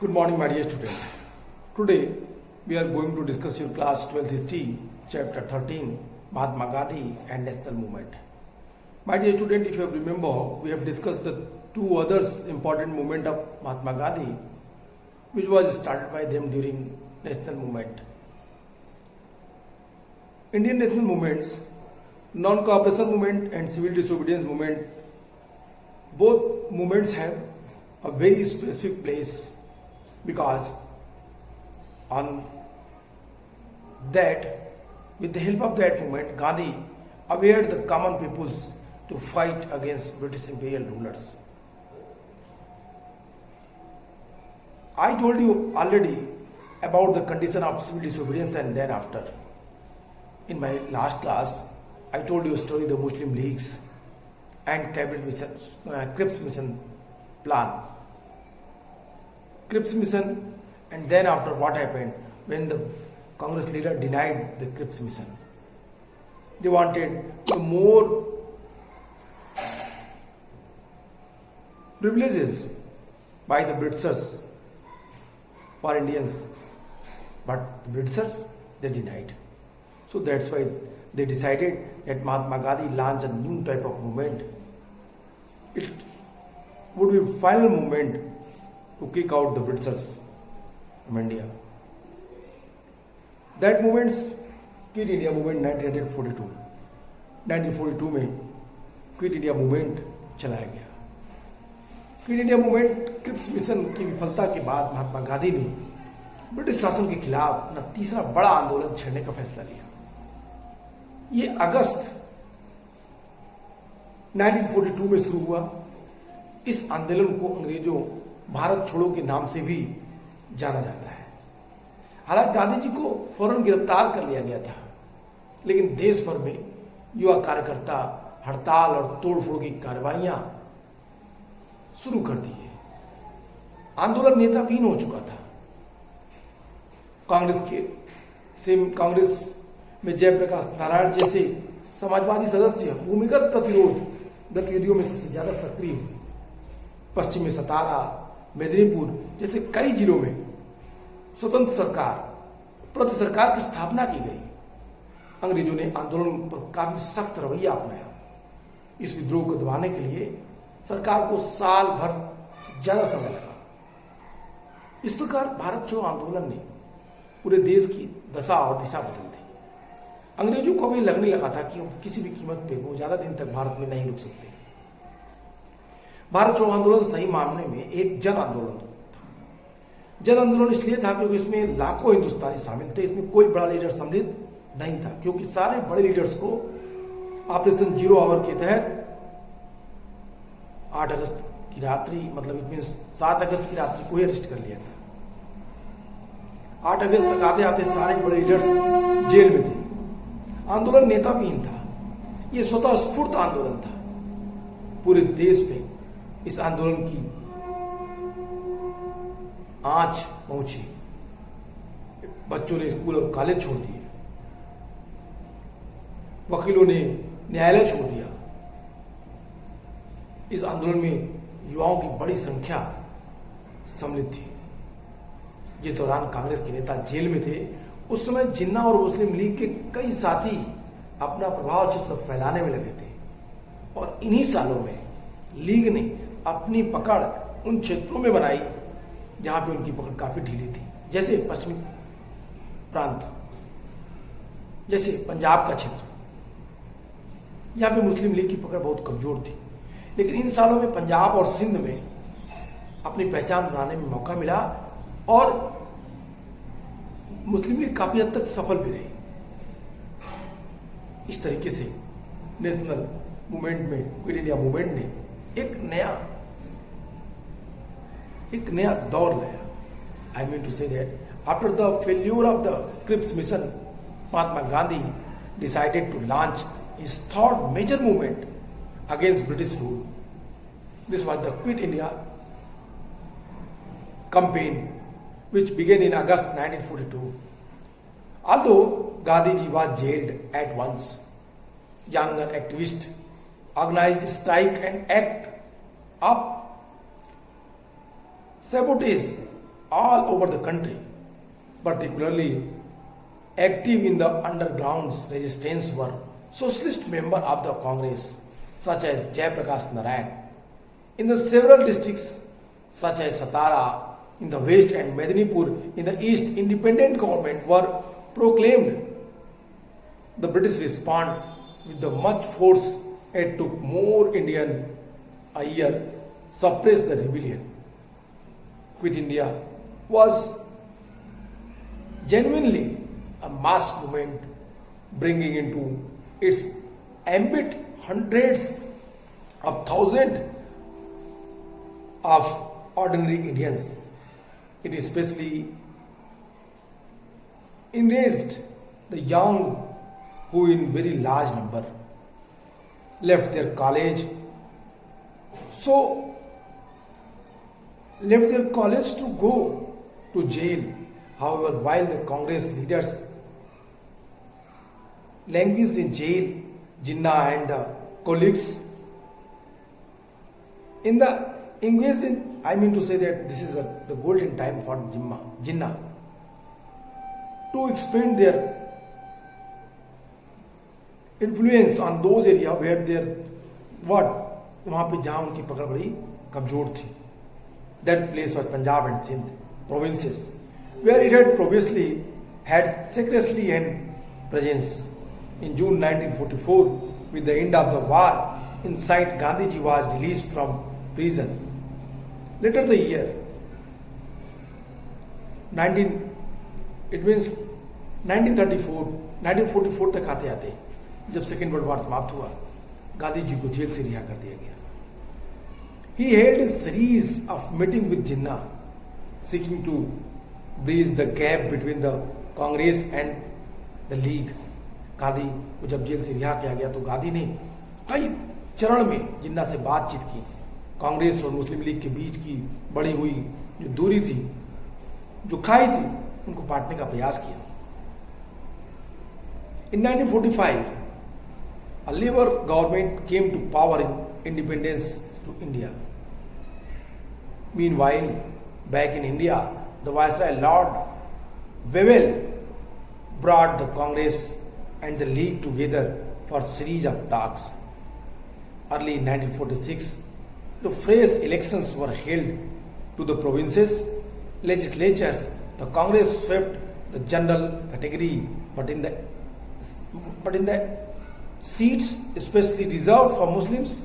Good morning, my dear student. Today we are going to discuss your class 12th history, chapter 13, Mahatma Gandhi and National Movement. My dear student, if you remember, we have discussed the two others important movement of Mahatma Gandhi, which was started by them during National Movement. Indian national movements, non-cooperation movement and civil disobedience movement, both movements have a very specific place because on that, with the help of that movement, Gandhi awared the common peoples to fight against British imperial rulers. I told you already about the condition of civil disobedience and then after. In my last class, I told you a story of the Muslim Leagues and Cabinet Mission, Cripps Mission plan. Cripps Mission, and then after what happened when the Congress leader denied the Cripps Mission. They wanted more privileges by the Britishers for Indians, but the Britishers, they denied. So that's why they decided that Mahatma Gandhi launched a new type of movement. It would be a final movement to kick out the Britishers from India. That movement, Quit India Movement 1942. 1942 में quit India movement चलाया गया. Quit India movement Cripps mission की विफलता के बाद महात्मा गांधी ने British शासन के खिलाफ अपना तीसरा बड़ा आंदोलन छेड़ने का फैसला लिया. ये अगस्त 1942 में शुरू हुआ. इस आंदोलन को अंग्रेजों भारत छोड़ो के नाम से भी जाना जाता है. हालांकि गांधी जी को फौरन गिरफ्तार कर लिया गया था, लेकिन देश भर में युवा कार्यकर्ता हड़ताल और तोड़फोड़ की कार्रवाइयां शुरू कर दी है. आंदोलन नेताविहीन हो चुका था. कांग्रेस में जयप्रकाश नारायण जैसे समाजवादी सदस्य भूमिगत प्रतिरोध गतिविधियों में सबसे ज्यादा सक्रिय हुए. पश्चिम में सतारा, मेदिनीपुर जैसे कई जिलों में स्वतंत्र सरकार, प्रति सरकार की स्थापना की गई. अंग्रेजों ने आंदोलन पर काफी सख्त रवैया अपनाया. इस विद्रोह को दबाने के लिए सरकार को साल भर से ज्यादा समय लगा. इस प्रकार भारत छोड़ो आंदोलन ने पूरे देश की दशा और दिशा बदल दी. अंग्रेजों को भी लगने लगा था कि किसी भी कीमत पे वो ज्यादा दिन तक भारत में नहीं रुक सकते. भारत छोड़ो आंदोलन सही मामले में एक जन आंदोलन था. जन आंदोलन इसलिए था क्योंकि इसमें लाखों हिंदुस्तानी शामिल थे. इसमें कोई बड़ा लीडर सम्मिलित नहीं था, क्योंकि सारे बड़े लीडर्स को ऑपरेशन जीरो आवर के तहत 8 अगस्त की रात्रि, मतलब इट मीन 7 अगस्त की रात्रि को ही अरेस्ट कर लिया था. 8 अगस्त तक आते आते सारे बड़े लीडर्स जेल में थे. आंदोलन नेताविहीन था. यह स्वतः स्फूर्त आंदोलन था. पूरे देश में इस आंदोलन की आंच पहुंची. बच्चों ने स्कूल और कॉलेज छोड़ दिए. वकीलों ने न्यायालय छोड़ दिया. इस आंदोलन में युवाओं की बड़ी संख्या सम्मिलित थी. जिस दौरान कांग्रेस के नेता जेल में थे, उस समय जिन्ना और मुस्लिम लीग के कई साथी अपना प्रभाव क्षेत्र फैलाने में लगे थे. और इन्हीं सालों में लीग ने अपनी पकड़ उन क्षेत्रों में बनाई जहां पे उनकी पकड़ काफी ढीली थी, जैसे पश्चिमी प्रांत, जैसे पंजाब का क्षेत्र. यहां पे मुस्लिम लीग की पकड़ बहुत कमजोर थी. लेकिन इन सालों में पंजाब और सिंध में अपनी पहचान बनाने में मौका मिला और मुस्लिम लीग काफी हद तक सफल भी रही. इस तरीके से नेशनल मूवमेंट में, क्विट इंडिया मूवमेंट ने एक नया दौर लाया. I mean to say that after the failure of the Cripps mission, Mahatma Gandhi decided to launch his third major movement against British rule. This was the Quit India campaign, which began in August 1942. Although Gandhiji was jailed at once, younger activists organized strike and act of sabotage all over the country, particularly active in the underground resistance were socialist members of the Congress such as Jai Prakash Narayan. In the several districts such as Satara in the west and Medinipur in the east, independent government were proclaimed. The British responded with the much force. It took more Indian a year suppress the rebellion. Quit India was genuinely a mass movement bringing into its ambit hundreds of thousands of ordinary Indians. It especially enraged the young who in very large number left their college to go to jail. However, while the Congress leaders languished in jail, Jinnah and the colleagues in the engaged in, I mean to say that this is the golden time for Jinnah to expand their influence on those areas where their वहाँ पे जहाँ उनकी पकड़ बड़ी कमजोर थी. That place was Punjab and Sindh provinces, where it had previously had secrecy and presence. In June 1944, with the end of the war, inside Gandhiji was released from prison. Later the year 1944 तक आते आते जब second world war समाप्त हुआ, गांधी जी को jail से रिहा कर दिया गया. He held a series of meetings with Jinnah, seeking to bridge the gap between the Congress and the League. Gandhi को जब जेल से रिहा किया गया तो गांधी ने कई चरण में जिन्ना से बातचीत की. कांग्रेस और मुस्लिम लीग के बीच की बढ़ी हुई जो दूरी थी, जो खाई थी, उनको पाटने का प्रयास किया. In 1945, a Labour government came to power in independence to India. Meanwhile, back in India, the Viceroy Lord Wavell brought the Congress and the League together for a series of talks. Early in 1946, the fresh elections were held to the provinces legislatures. The Congress swept the general category, but in the seats especially reserved for Muslims,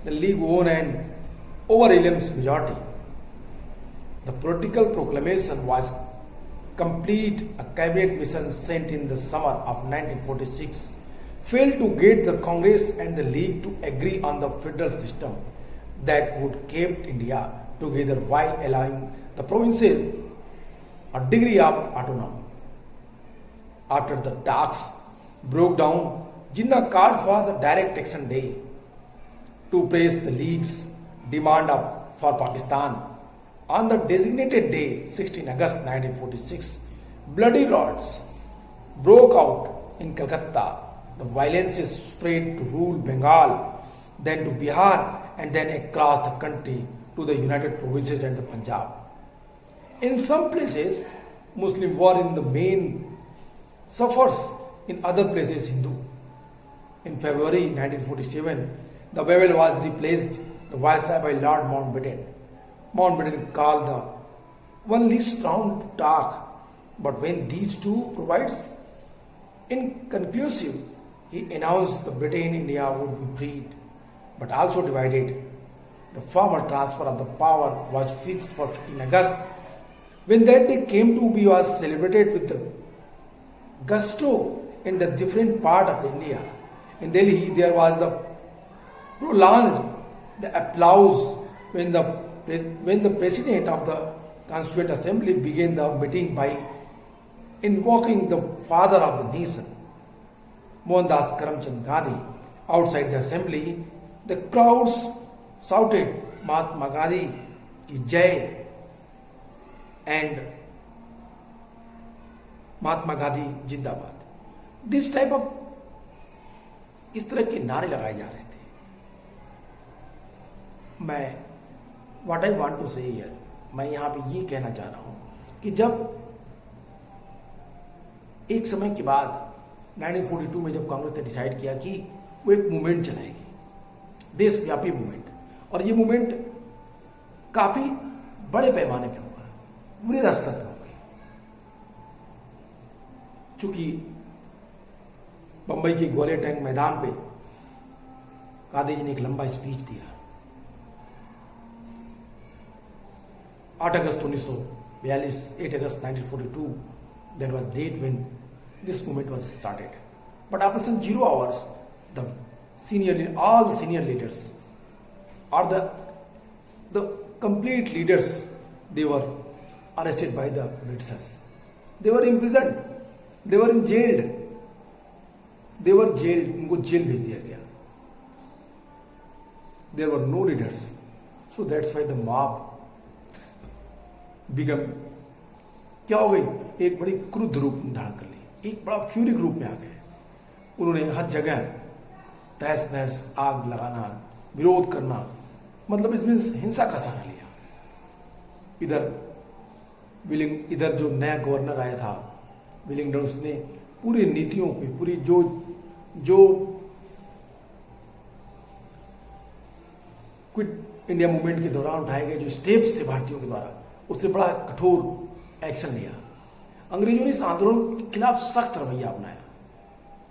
the League won an overwhelming majority. The political proclamation was complete. A cabinet mission sent in the summer of 1946 failed to get the Congress and the League to agree on the federal system that would keep India together while allowing the provinces a degree of autonomy. After the talks broke down, Jinnah called for the Direct Action Day to press the League's demand for Pakistan. On the designated day, 16 August 1946, bloody riots broke out in Calcutta. The violence spread to rural Bengal, then to Bihar, and then across the country to the United Provinces and the Punjab. In some places, Muslims were in the main suffers, in other places Hindu. In February 1947, the Wavell was replaced, the Viceroy, by Lord Mountbatten. Mountbatten called the one least round to talk, but when these two provides inconclusive, he announced that Britain India would be freed, but also divided. The formal transfer of the power was fixed for 15 August. When that day came to be, was celebrated with the gusto in the different part of India. In Delhi, there was the prolonged the applause when the President of the Constituent Assembly began the meeting by invoking the father of the nation, Mohandas Karamchand Gandhi. Outside the assembly, the crowds shouted Mahatma Gandhi ki Jai and Mahatma Gandhi Jindabad. This type of इस तरह के नारे लगाए जा रहे थे. मैं what I want to से हियर, मैं यहाँ पे ये कहना चाह रहा हूँ कि जब एक समय के बाद 1942 में जब कांग्रेस ने डिसाइड किया कि वो एक मूवमेंट चलाएगी, देशव्यापी मूवमेंट, और ये मूवमेंट काफी बड़े पैमाने पे होगा, पूरे स्तर पर होगी। चूंकि बंबई के ग्वालियर टैंक मैदान पे गांधी जी ने एक लंबा स्पीच दिया। 8 अगस्त 1942, 8 अगस्त 1942, that was date when this movement was started. But after some 0 hours, all the senior leaders, or the complete leaders, they were arrested by the Britishers. They were imprisoned. They were jailed. उनको jail भेज दिया गया. There were no leaders. So that's why the mob became, क्या हो गई, एक बड़ी क्रुद्ध रूप धारण कर ली, एक बड़ा फ्यूरिक रूप में आ गए. उन्होंने हर जगह तहस नहस, आग लगाना, विरोध करना, मतलब इसमें हिंसा का सहारा लिया. इधर जो नया गवर्नर आया था विलिंगडन, उसने पूरी नीतियों पे, पूरी जो क्विट इंडिया मूवमेंट के दौरान उठाए गए जो स्टेप्स थे भारतीयों के द्वारा, उससे बड़ा कठोर एक्शन लिया. अंग्रेजों ने इस आंदोलन के खिलाफ सख्त रवैया अपनाया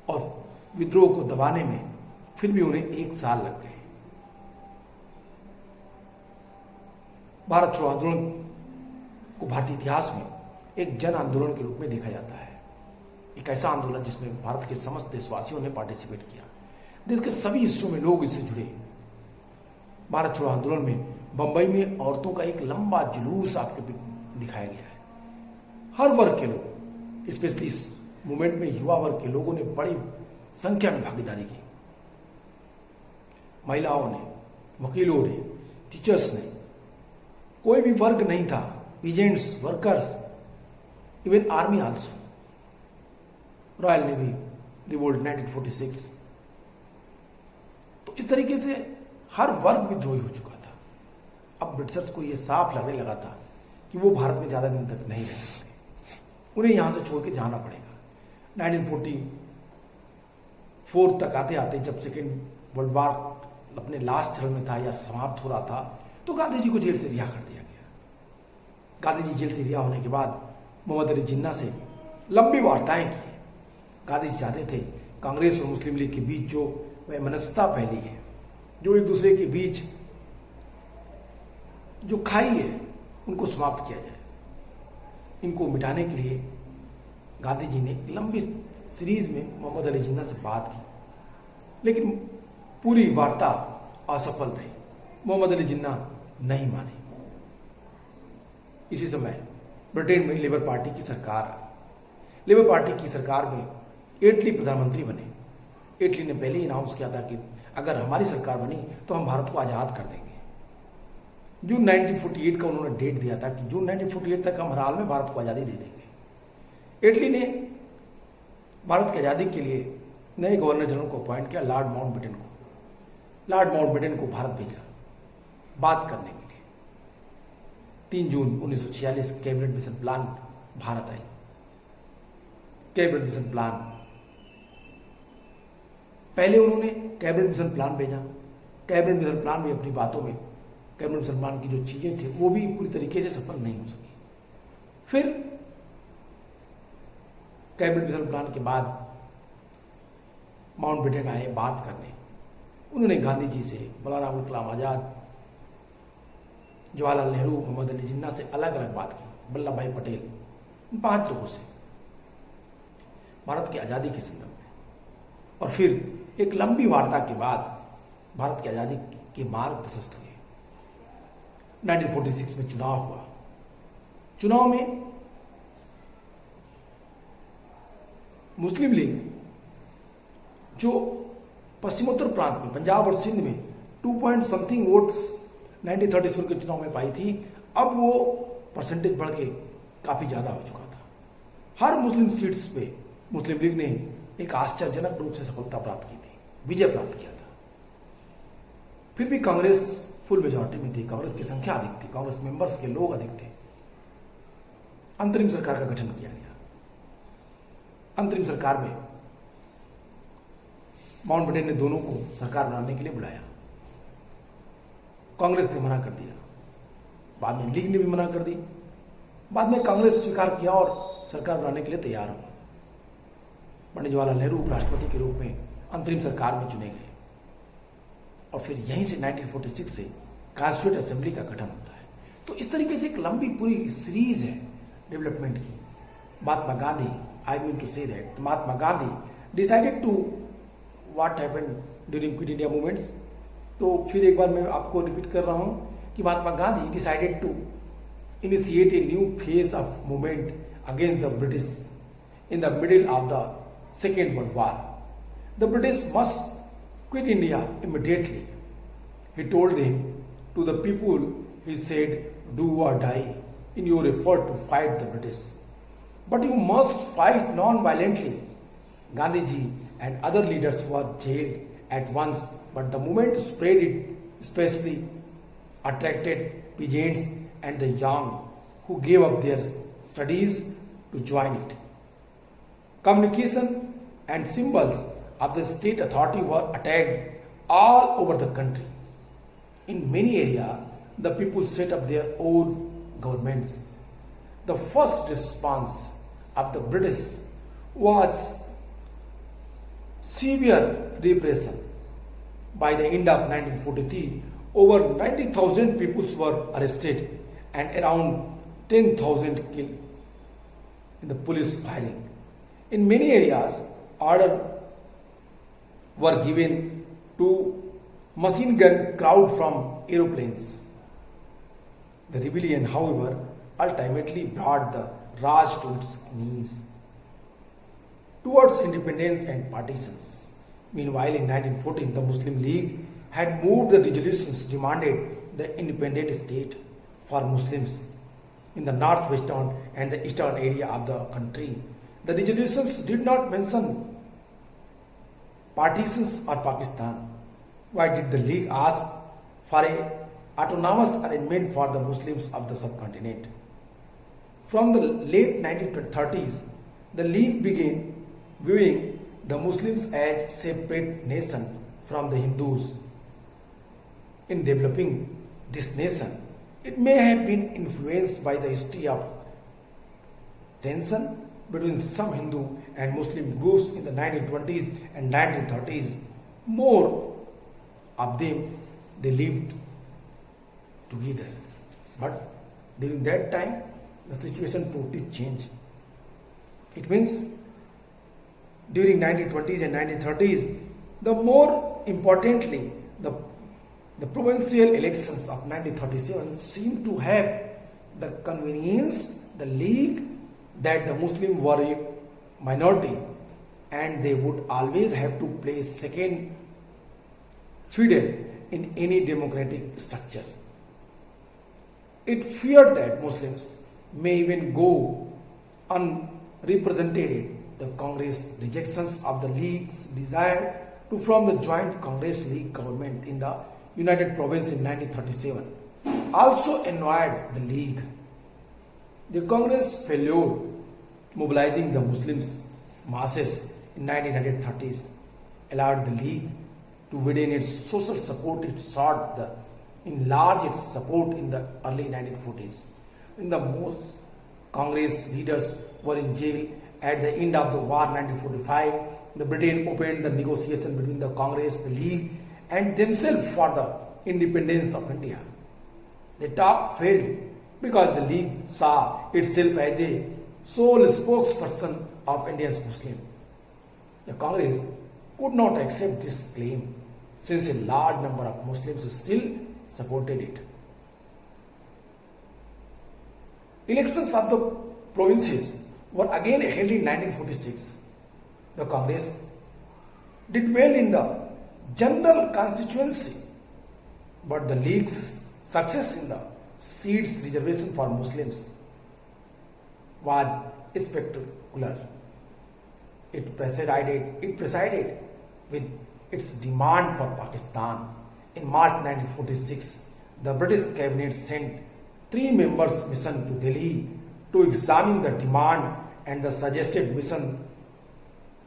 और विद्रोह को दबाने में फिर भी उन्हें 1 साल लग गए. भारत छोड़ो आंदोलन को भारतीय इतिहास में एक जन आंदोलन के रूप में देखा जाता है. एक ऐसा आंदोलन जिसमें भारत के समस्त देशवासियों ने पार्टिसिपेट किया. देश के सभी हिस्सों में लोग इससे जुड़े. भारत छोड़ो आंदोलन में बंबई में औरतों का एक लंबा जुलूस आपके दिखाया गया है. हर वर्ग के लोग, स्पेशली इस मूवमेंट में युवा वर्ग के लोगों ने बड़ी संख्या में भागीदारी की. महिलाओं ने, वकीलों ने, टीचर्स ने, कोई भी वर्ग नहीं था, peasants, workers, even army also. Royal navy revolt 1946. तो इस तरीके से हर वर्ग विद्रोही हो चुका था. अब ब्रिटिशर्स को यह साफ लगने लगा था कि वो भारत में ज्यादा दिन तक नहीं रह सकते, उन्हें यहां से छोड़ के जाना पड़ेगा. 1944 तक आते आते, जब सेकेंड वर्ल्ड वॉर अपने लास्ट चरण में था या समाप्त हो रहा था, तो गांधी जी को जेल से रिहा कर दिया गया. गांधी जी जेल से रिहा होने के बाद मोहम्मद अली जिन्ना से लंबी वार्ताएं की. गांधी जी चाहते थे कांग्रेस और मुस्लिम लीग के बीच जो वैमनस्यता फैली है, जो एक दूसरे के बीच जो खाई है, उनको समाप्त किया जाए. इनको मिटाने के लिए गांधी जी ने लंबी सीरीज में मोहम्मद अली जिन्ना से बात की, लेकिन पूरी वार्ता असफल रही. मोहम्मद अली जिन्ना नहीं माने. इसी समय ब्रिटेन में लेबर पार्टी की सरकार आई. लेबर पार्टी की सरकार में एटली प्रधानमंत्री बने. एटली ने पहले ही अनाउंस किया था कि अगर हमारी सरकार बनी तो हम भारत को आजाद कर देंगे. जून 1948 का उन्होंने डेट दिया था कि जून 1948 तक हम हर हाल में भारत को आजादी दे देंगे. इटली ने भारत की आजादी के लिए नए गवर्नर जनरल को अपॉइंट किया, लॉर्ड माउंटबेटन को. लॉर्ड माउंटबेटन को भारत भेजा बात करने के लिए. 3 जून 1946 कैबिनेट मिशन प्लान भारत आई. कैबिनेट मिशन प्लान, पहले उन्होंने कैबिनेट मिशन प्लान भेजा. कैबिनेट मिशन प्लान में अपनी बातों में कैबिनेट मिशन प्लान की जो चीजें थी वो भी पूरी तरीके से सफल नहीं हो सकी. फिर कैबिनेट मिशन प्लान के बाद माउंटबेटन आए बात करने. उन्होंने गांधी जी से, मौलाना अबुल कलाम आजाद, जवाहरलाल नेहरू, मोहम्मद अली जिन्ना से अलग अलग बात की, वल्लभ भाई पटेल, इन 5 लोगों से भारत की आजादी के संदर्भ में. और फिर एक लंबी वार्ता के बाद भारत की आजादी के मार्ग प्रशस्त हुए. 1946 में चुनाव हुआ. चुनाव में मुस्लिम लीग, जो पश्चिमोत्तर प्रांत में, पंजाब और सिंध में 2 पॉइंट समथिंग वोट्स 1934 के चुनाव में पाई थी, अब वो परसेंटेज बढ़ के काफी ज्यादा हो चुका था. हर मुस्लिम सीट्स पे मुस्लिम लीग ने एक आश्चर्यजनक रूप से सफलता प्राप्त की थी, विजय प्राप्त किया था. फिर भी कांग्रेस फुल मेजॉरिटी में थी. कांग्रेस की संख्या अधिक थी, कांग्रेस मेंबर्स के लोग अधिक थे. अंतरिम सरकार का गठन किया गया। अंतरिम सरकार में माउंटबेटन ने दोनों को सरकार बनाने के लिए बुलाया। कांग्रेस ने मना कर दिया, बाद में लीग ने भी मना कर दी, बाद में कांग्रेस स्वीकार किया और सरकार बनाने के लिए तैयार हो। पंडित जवाहरलाल नेहरू उपराष्ट्रपति के रूप में अंतरिम सरकार में चुने गए और फिर यहीं से 1946 से कॉन्स्टिट्यूएंट असेंबली का गठन होता है। तो इस तरीके से एक लंबी पूरी सीरीज है डेवलपमेंट की। Mahatma Gandhi, I mean to say that Mahatma Gandhi decided to what happened during quit India movements. तो फिर एक बार मैं आपको रिपीट कर रहा हूं कि Mahatma Gandhi decided to initiate a new phase of movement against the British in the middle of the Second World War. The British must quit India immediately. He told them to the people, he said, do or die in your effort to fight the British. But you must fight non-violently. Gandhiji and other leaders were jailed at once, but the movement spread it, especially attracted peasants and the young who gave up their studies to join it. Communication and symbols of the state authority were attacked all over the country. In many areas, the people set up their own governments. The first response of the British was severe repression. By the end of 1943, over 90,000 people were arrested and around 10,000 killed in the police firing. In many areas, orders were given to machine gun crowd from aeroplanes. The rebellion, however, ultimately brought the Raj to its knees towards independence and partitions. Meanwhile, in 1914, the Muslim League had moved the resolutions demanded the independent state for Muslims in the northwestern and the eastern area of the country. The resolutions did not mention partitions or Pakistan. Why did the League ask for an autonomous arrangement for the Muslims of the subcontinent? From the late 1930s, the League began viewing the Muslims as separate nation from the Hindus. In developing this nation, it may have been influenced by the history of tension between some Hindu and Muslim groups in the 1920s and 1930s. More of them, they lived together. But during that time, the situation totally changed. It means during 1920s and 1930s, the more importantly, the provincial elections of 1937 seemed to have the convenience, the League, that the Muslims were a minority and they would always have to play second fiddle in any democratic structure. It feared that Muslims may even go unrepresented. The Congress rejections of the League's desire to form the joint Congress-League government in the United Province in 1937 also annoyed the League. The Congress failure mobilizing the Muslims masses in 1930s allowed the League to widen its social support. It sought to enlarge its support in the early 1940s. In the most Congress leaders were in jail at the end of the war 1945. The Britain opened the negotiation between the Congress, the League, and themselves for the independence of India. The talk failed because the League saw itself as the sole spokesperson of India's Muslims. The Congress could not accept this claim since a large number of Muslims still supported it. Elections of the provinces were again held in 1946. The Congress did well in the general constituency, but the League's success in the seats reservation for Muslims was spectacular. It presided with its demand for Pakistan. In March 1946, the British cabinet sent 3 members mission to Delhi to examine the demand and the suggested mission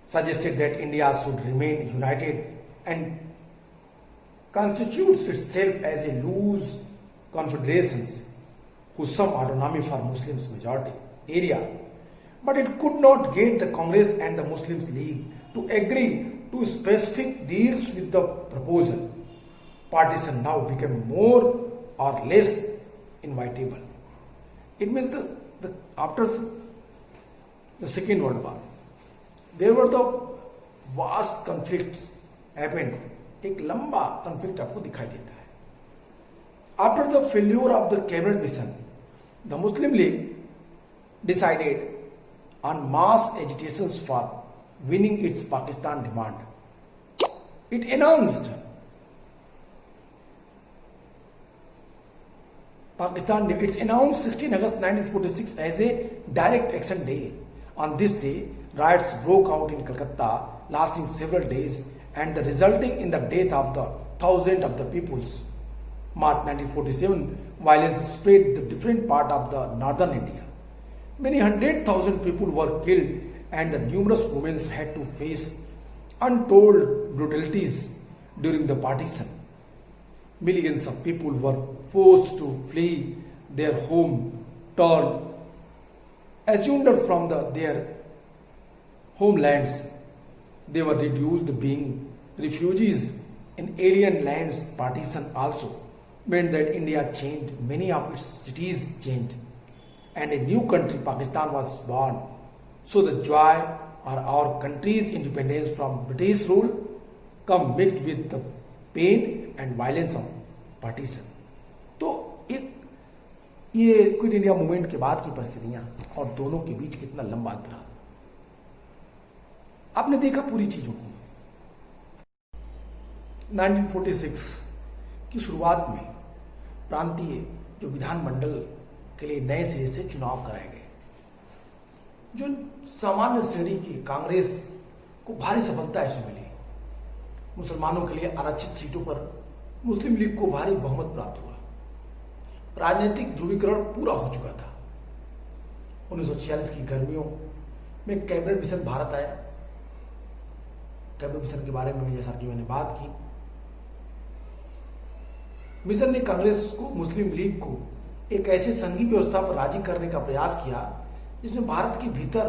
suggested that India should remain united and constitutes itself as a loose confederations whose some autonomy for Muslims majority area, but it could not get the Congress and the Muslims League to agree to specific deals with the proposal. Partition now became more or less inevitable. It means after the Second World War, there were the vast conflicts happened. एक लंबा conflict आपको दिखाई देता है. After the failure of the cabinet mission, the Muslim League decided on mass agitations for winning its Pakistan demand. It announced It's announced 16 August 1946 as a direct action day. On this day, riots broke out in Calcutta, lasting several days and resulting in the death of the thousands of the peoples. March 1947, violence spread the different part of the northern India. Many 100,000 people were killed and the numerous women had to face untold brutalities during the partition. Millions of people were forced to flee their home, torn, assumed from their homelands. They were reduced to being refugees in alien lands. Partition also meant that India changed, many of its cities changed, and a new country, Pakistan, was born. So the joy of our country's independence from British rule come mixed with the pain and violence of partition. तो एक ये quit India movement के बाद की परिस्थितियां और दोनों के बीच कितना लंबा अंतर. आपने देखा पूरी चीजों को. 1946 की शुरुआत में प्रांतीय जो विधानमंडल के लिए नए सिरे से चुनाव कराए गए, जो सामान्य श्रेणी की कांग्रेस को भारी सफलता इसमें मिली. मुसलमानों के लिए आरक्षित सीटों पर मुस्लिम लीग को भारी बहुमत प्राप्त हुआ. राजनीतिक ध्रुवीकरण पूरा हो चुका था. 1946 की गर्मियों में कैबिनेट मिशन भारत आया. कैबिनेट मिशन के बारे में जैसा कि मैंने बात की, मिशन ने कांग्रेस को, मुस्लिम लीग को एक ऐसे संघीय व्यवस्था पर राजी करने का प्रयास किया जिसमें भारत के भीतर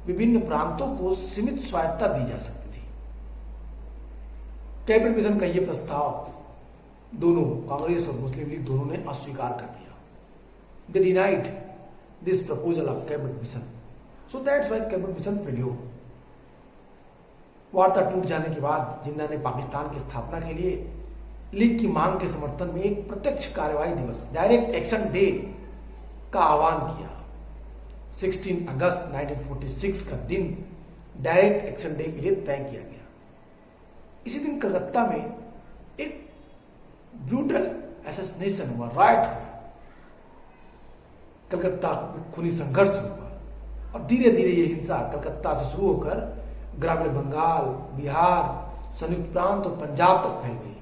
विभिन्न प्रांतों को सीमित स्वायत्तता दी जा सकती थी. कैबिनेट मिशन का यह प्रस्ताव दोनों कांग्रेस और मुस्लिम लीग दोनों ने अस्वीकार कर दिया. दे denied this proposal of cabinet mission. So that's why cabinet mission failure. वार्ता टूट जाने के बाद जिन्ना ने पाकिस्तान की स्थापना के लिए लीग की मांग के समर्थन में एक प्रत्यक्ष कार्यवाही दिवस, डायरेक्ट एक्शन डे का आह्वान किया. 16 अगस्त 1946 का दिन डायरेक्ट एक्शन डे के लिए तय किया गया. इसी दिन कलकत्ता में एक ब्रूटल असैसिनेशन हुआ, राइट हुआ. कलकत्ता में खूनी संघर्ष हुआ और धीरे धीरे ये हिंसा कलकत्ता से शुरू होकर ग्रामीण बंगाल, बिहार, संयुक्त प्रांत और पंजाब तक फैल गई.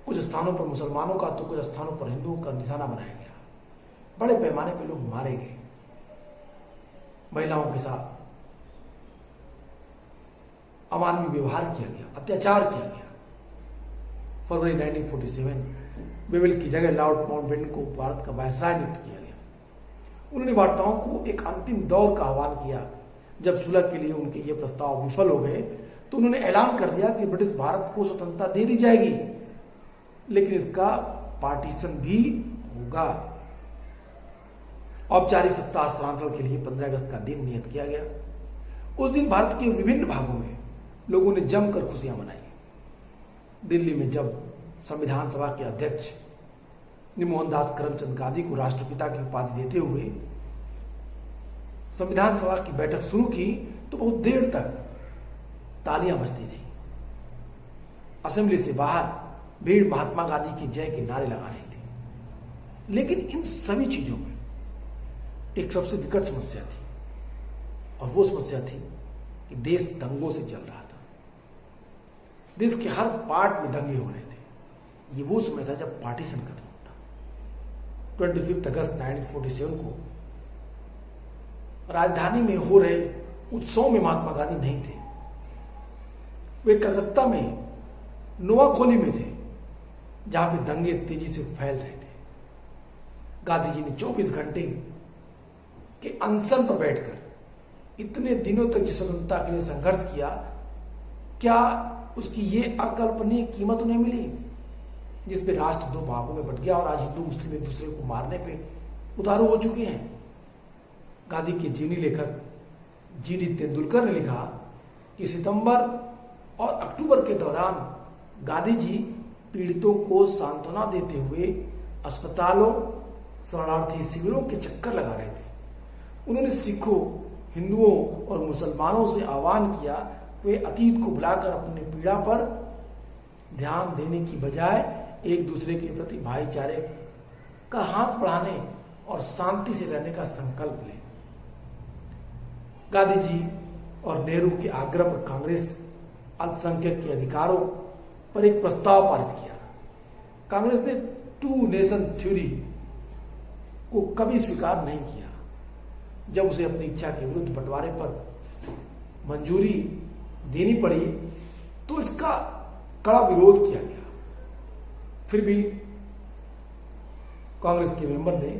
कुछ स्थानों पर मुसलमानों का तो कुछ स्थानों पर हिंदुओं का निशाना बनाया गया. बड़े पैमाने पर लोग मारे गए. महिलाओं के साथ अमानवीय व्यवहार किया गया, अत्याचार किया गया. फरवरी 1947 बेविल की जगह लॉर्ड माउंटबेटन को भारत का वायसराय नियुक्त किया गया. उन्होंने वार्ताओं को एक अंतिम दौर का आह्वान किया. जब सुलह के लिए उनके ये प्रस्ताव विफल हो गए तो उन्होंने ऐलान कर दिया कि ब्रिटिश भारत को स्वतंत्रता दे दी जाएगी, लेकिन इसका पार्टीशन भी होगा. औपचारिक सत्ता हस्तांतरण के लिए 15 अगस्त का दिन नियत किया गया. उस दिन भारत के विभिन्न भागों में लोगों ने जमकर खुशियां मनाई. दिल्ली में जब संविधान सभा के अध्यक्ष ने मोहनदास करमचंद गांधी को राष्ट्रपिता की उपाधि देते हुए संविधान सभा की बैठक शुरू की तो बहुत देर तक तालियां बजती रही. असेंबली से बाहर भीड़ महात्मा गांधी की जय के नारे लगा रही थी. लेकिन इन सभी चीजों में एक सबसे विकट समस्या थी, और वो समस्या थी कि देश दंगों से चल रहा था. देश के हर पार्ट में दंगे हो रहे थे. ये वो समय था जब पार्टीशन खत्म होता. 25 अगस्त 1947 को राजधानी में हो रहे उत्सव में महात्मा गांधी नहीं थे। वे कलकत्ता में नोआखोली में थे, जहां पे दंगे तेजी से फैल रहे थे। गांधी जी ने 24 घंटे के अनशन पर बैठकर इतने दिनों तक जिस स्वतंत्रता के लिए संघर्ष किया, क्या उसकी ये अकल्पनीय कीमत उन्हें मिली, जिसपे राष्ट्र दो भागों में बट गया और आज हिंदू मुस्लिम एक दूसरे को मारने पे उतारू हो चुके हैं। गांधी के जीवनी लेखक जीडी तेंदुलकर ने लिखा कि सितंबर और अक्टूबर के दौरान गांधी जी पीड़ितों को सांत्वना देते हुए अस्पतालों, शरणार्थी शिविरों के चक्कर लगा रहे थे। उन्होंने सिखों, हिंदुओं और मुसलमानों से आह्वान किया वे अतीत को भुलाकर अपनी पीड़ा पर ध्यान देने की बजाय एक दूसरे के प्रति भाईचारे का हाथ बढ़ाने और शांति से रहने का संकल्प लें। गांधी जी और नेहरू के आग्रह पर कांग्रेस अल्पसंख्यक के अधिकारों पर एक प्रस्ताव पारित किया। कांग्रेस ने टू नेशन थ्योरी को कभी स्वीकार नहीं किया। जब उसे अपनी इच्छा के विरुद्ध बंटवारे पर मंजूरी देनी पड़ी तो इसका कड़ा विरोध किया गया। फिर भी कांग्रेस के मेंबर ने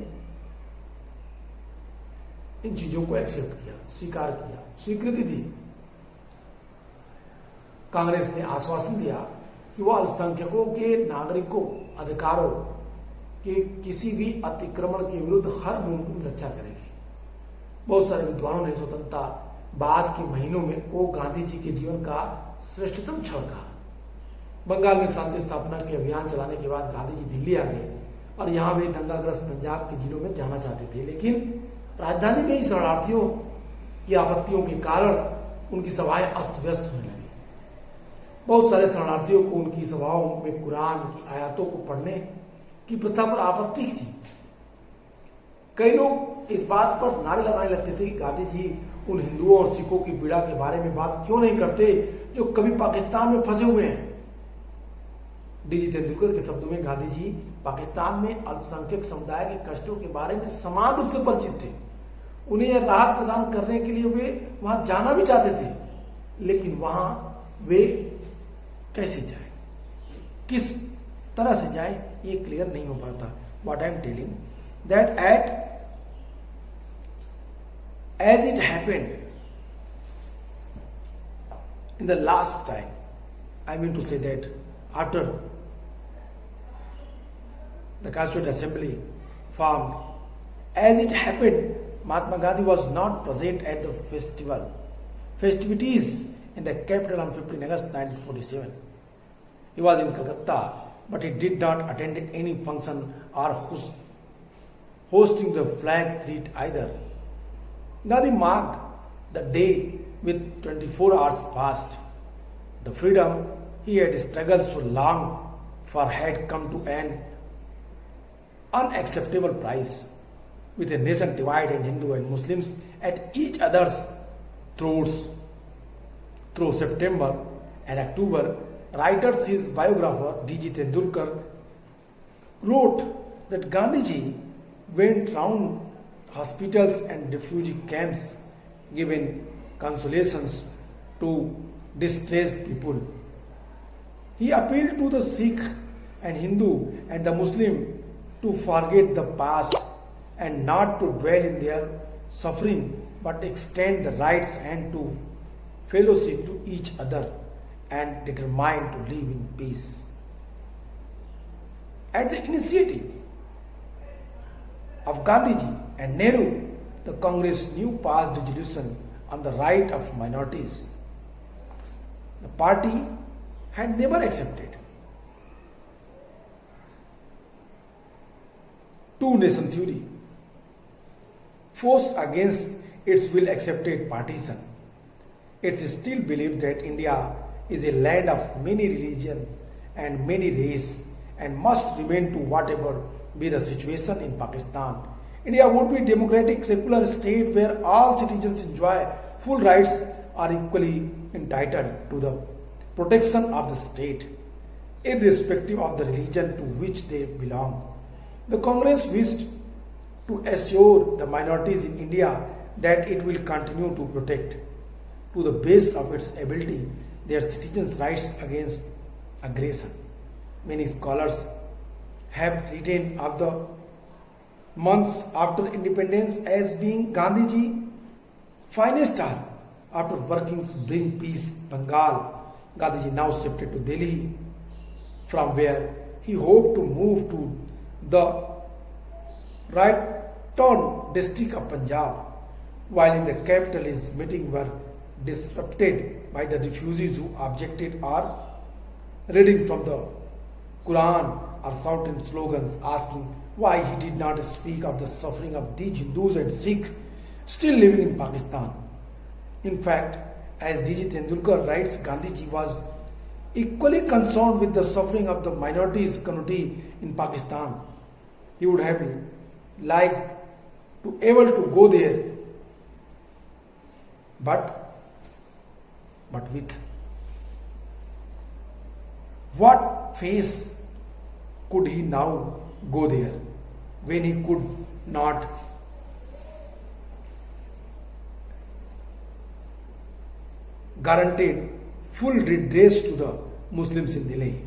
इन चीजों को एक्सेप्ट किया, स्वीकार किया, स्वीकृति दी। कांग्रेस ने आश्वासन दिया कि वह अल्पसंख्यकों के नागरिकों अधिकारों के किसी भी अतिक्रमण के विरुद्ध हर मुमकिन रक्षा करेगी। बहुत सारे विद्वानों ने स्वतंत्रता बाद के महीनों में को गांधी जी के जीवन का श्रेष्ठतम क्षण कहा। बंगाल में शांति स्थापना के अभियान चलाने के बाद गांधी जी दिल्ली आ गए और यहां वे दंगाग्रस्त पंजाब के जिलों में जाना चाहते थे, लेकिन राजधानी में ही शरणार्थियों की आपत्तियों के कारण उनकी सभाएं अस्त व्यस्त होने लगी। बहुत सारे शरणार्थियों को उनकी सभाओं में कुरान की आयतों को पढ़ने की प्रथा पर आपत्ति थी। कई लोग इस बात पर नारे लगाने लगते थे कि गांधी जी उन हिंदुओं और सिखों की पीड़ा के बारे में बात क्यों नहीं करते जो कभी पाकिस्तान में फंसे हुए हैं। डीजी तेंदुलकर के शब्दों में गांधी जी पाकिस्तान में अल्पसंख्यक समुदाय के कष्टों के बारे में समान रूप से परिचित थे। उन्हें यह राहत प्रदान करने के लिए वे वहां जाना भी चाहते थे, लेकिन वहां वे कैसे जाए, किस तरह से जाए, ये क्लियर नहीं हो पाता। What I am telling that as it happened in the last time, I mean to say that after the Constituent Assembly formed, as it happened, Mahatma Gandhi was not present at the festivities in the capital on 15 August 1947. He was in Calcutta, but he did not attend any function or hosting the flag threat either. Gandhi marked the day with 24 hours fast. The freedom he had struggled so long for had come to an unacceptable price, with a nation divided Hindu and Muslims at each other's throats. Through September and October, writers, his biographer D.G. Tendulkar wrote that Gandhiji went round hospitals and refugee camps giving consolations to distressed people. He appealed to the Sikh and Hindu and the Muslim to forget the past and not to dwell in their suffering, but extend the right hand to fellowship to each other and determined to live in peace. At the initiative of Gandhiji and Nehru, the Congress new passed resolution on the right of minorities. The party had never accepted. Two-nation theory, forced against its will accepted partition. It's still believed that India is a land of many religions and many races and must remain to whatever be the situation in Pakistan. India would be a democratic, secular state where all citizens enjoy full rights, are equally entitled to the protection of the state, irrespective of the religion to which they belong. The Congress wished to assure the minorities in India that it will continue to protect, to the best of its ability, their citizens' rights against aggression. Many scholars have written of the months after independence as being Gandhiji finest hour after working to bring peace Bengal. Gandhiji now shifted to Delhi, from where he hoped to move to the Raitan district of Punjab. While in the capital, his meetings were disrupted by the refugees who objected or reading from the Quran or shouting slogans asking why he did not speak of the suffering of these Hindus and Sikhs still living in Pakistan. In fact, as D.J. Tendulkar writes, Gandhiji was equally concerned with the suffering of the minorities community in Pakistan. He would have liked to able to go there, but with what face could he now go there when he could not guaranteed full redress to the Muslims in Delhi?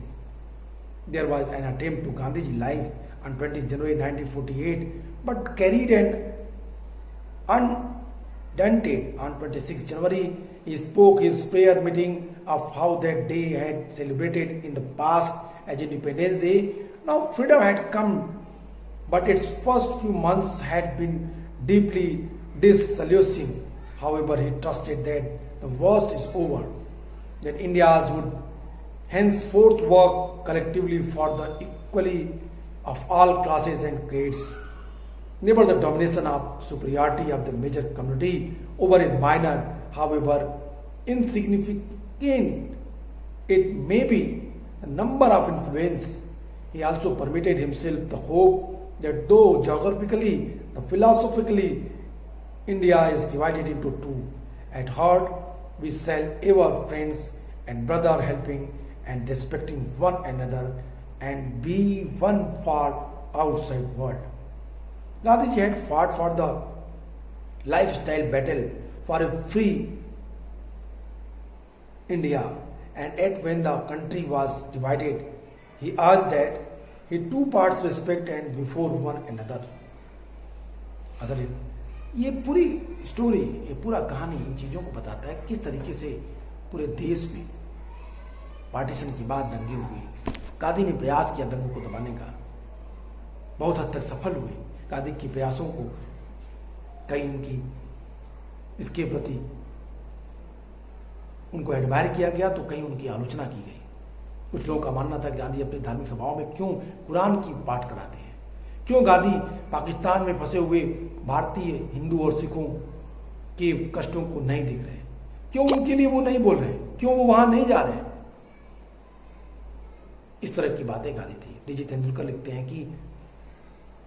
There was an attempt to Gandhiji life on 20 January 1948, but carried an undaunted. On 26 January, he spoke his prayer meeting of how that day had celebrated in the past as Independence Day. Now freedom had come, but its first few months had been deeply disillusioning. However, he trusted that the worst is over, that Indians would henceforth work collectively for the equality of all classes and grades. Never the domination of superiority of the major community over a minor, however insignificant it may be, the number of influence. He also permitted himself the hope that though geographically, philosophically, India is divided into two, at heart we shall ever friends and brother, helping and respecting one another and be one far outside world. Gandhiji had fought for the lifestyle battle for a free India, and yet when the country was divided, he urged that he two parts respect and before one another. ये पूरी story, ये पूरा कहानी इन चीज़ों को बताता है किस तरीके से पूरे देश में पार्टीशन की बाद दंगे हुए। गांधी ने प्रयास किया दंगों को दबाने का, बहुत हद तक सफल हुए। गांधी के प्रयासों को कई उनकी इसके प्रति उनको एडमायर किया गया, तो कहीं उनकी आलोचना की गई। कुछ लोगों का मानना था कि गांधी अपनी धार्मिक सभाओं में क्यों कुरान की पाठ कराते हैं, क्यों गांधी पाकिस्तान में फंसे हुए भारतीय हिंदू और सिखों के कष्टों को नहीं देख रहे, क्यों उनके लिए वो नहीं बोल रहे, क्यों वो वहां नहीं जा रहे। इस तरह की बातें गांधी थी। डी.जे. तेंदुलकर लिखते हैं कि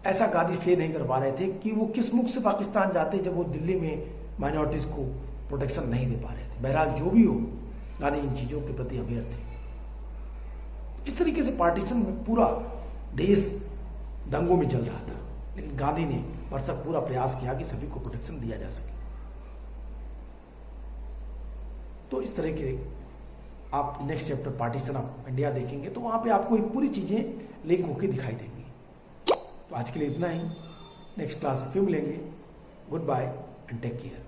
ऐसा गांधी इसलिए नहीं कर पा रहे थे कि वो किस मुख से पाकिस्तान जाते जब वो दिल्ली में माइनॉरिटीज को प्रोटेक्शन नहीं दे पा रहे थे। बहरहाल जो भी हो, गांधी इन चीजों के प्रति अवेयर थे। इस तरीके से पार्टीशन में पूरा देश दंगों में जल रहा था, लेकिन गांधी ने भरसक पूरा प्रयास किया कि सभी को प्रोटेक्शन दिया जा सके। तो इस तरह के आप next chapter partition of India देखेंगे तो वहां पे आपको ये पूरी चीजें लिंक होकर दिखाई देंगी। तो आज के लिए इतना ही, नेक्स्ट क्लास फिर मिलेंगे। Goodbye and take care.